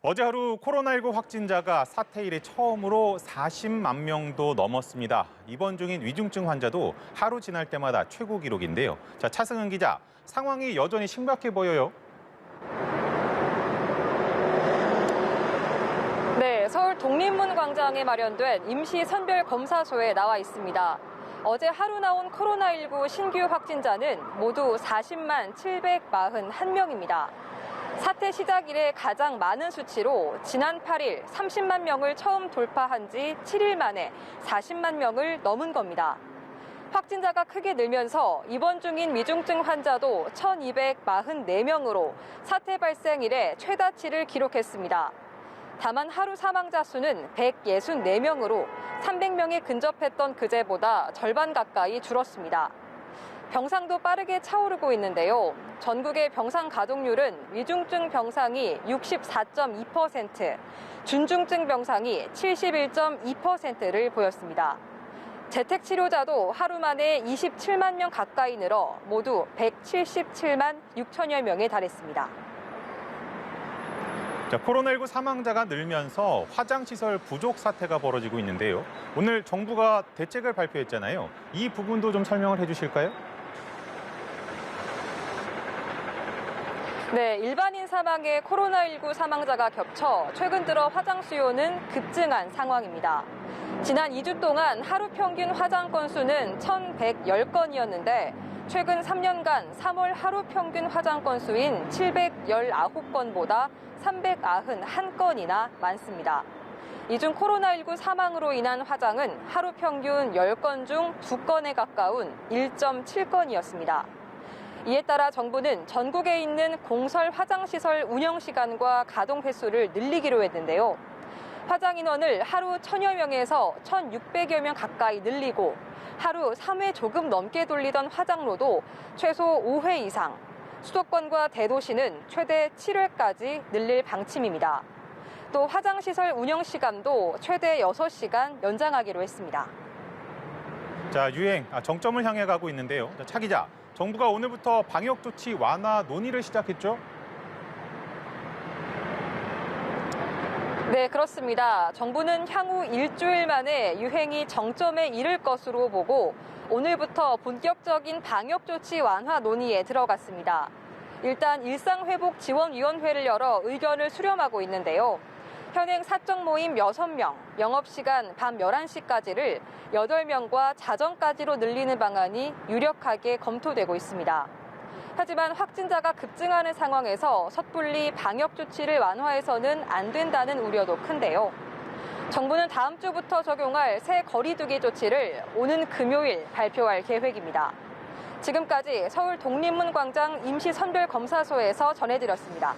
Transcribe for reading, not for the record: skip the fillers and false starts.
어제 하루 코로나19 확진자가 사태 이래 처음으로 40만 명도 넘었습니다. 입원 중인 위중증 환자도 하루 지날 때마다 최고 기록인데요. 자, 차승은 기자, 상황이 여전히 심각해 보여요. 네, 서울 독립문 광장에 마련된 임시 선별 검사소에 나와 있습니다. 어제 하루 나온 코로나19 신규 확진자는 모두 40만 741명입니다. 사태 시작 이래 가장 많은 수치로 지난 8일 30만 명을 처음 돌파한 지 7일 만에 40만 명을 넘은 겁니다. 확진자가 크게 늘면서 입원 중인 위중증 환자도 1,244명으로 사태 발생 이래 최다치를 기록했습니다. 다만 하루 사망자 수는 164명으로 300명에 근접했던 그제보다 절반 가까이 줄었습니다. 병상도 빠르게 차오르고 있는데요. 전국의 병상 가동률은 위중증 병상이 64.2%, 준중증 병상이 71.2%를 보였습니다. 재택 치료자도 하루 만에 27만 명 가까이 늘어 모두 177만 6천여 명에 달했습니다. 자, 코로나19 사망자가 늘면서 화장시설 부족 사태가 벌어지고 있는데요. 오늘 정부가 대책을 발표했잖아요. 이 부분도 좀 설명을 해주실까요? 네, 일반인 사망에 코로나19 사망자가 겹쳐 최근 들어 화장 수요는 급증한 상황입니다. 지난 2주 동안 하루 평균 화장 건수는 1,110건이었는데 최근 3년간 3월 하루 평균 화장 건수인 719건보다 391건이나 많습니다. 이 중 코로나19 사망으로 인한 화장은 하루 평균 10건 중 2건에 가까운 1.7건이었습니다. 이에 따라 정부는 전국에 있는 공설 화장시설 운영 시간과 가동 횟수를 늘리기로 했는데요. 화장 인원을 하루 1,000여 명에서 1,600여 명 가까이 늘리고 하루 3회 조금 넘게 돌리던 화장로도 최소 5회 이상, 수도권과 대도시는 최대 7회까지 늘릴 방침입니다. 또 화장시설 운영 시간도 최대 6시간 연장하기로 했습니다. 자, 유행 정점을 향해 가고 있는데요. 자, 차 기자, 정부가 오늘부터 방역 조치 완화 논의를 시작했죠? 네, 그렇습니다. 정부는 향후 일주일 만에 유행이 정점에 이를 것으로 보고 오늘부터 본격적인 방역 조치 완화 논의에 들어갔습니다. 일단 일상회복지원위원회를 열어 의견을 수렴하고 있는데요. 현행 사적 모임 6명, 영업시간 밤 11시까지를 8명과 자정까지로 늘리는 방안이 유력하게 검토되고 있습니다. 하지만 확진자가 급증하는 상황에서 섣불리 방역 조치를 완화해서는 안 된다는 우려도 큰데요. 정부는 다음 주부터 적용할 새 거리두기 조치를 오는 금요일 발표할 계획입니다. 지금까지 서울 독립문 광장 임시 선별검사소에서 전해드렸습니다.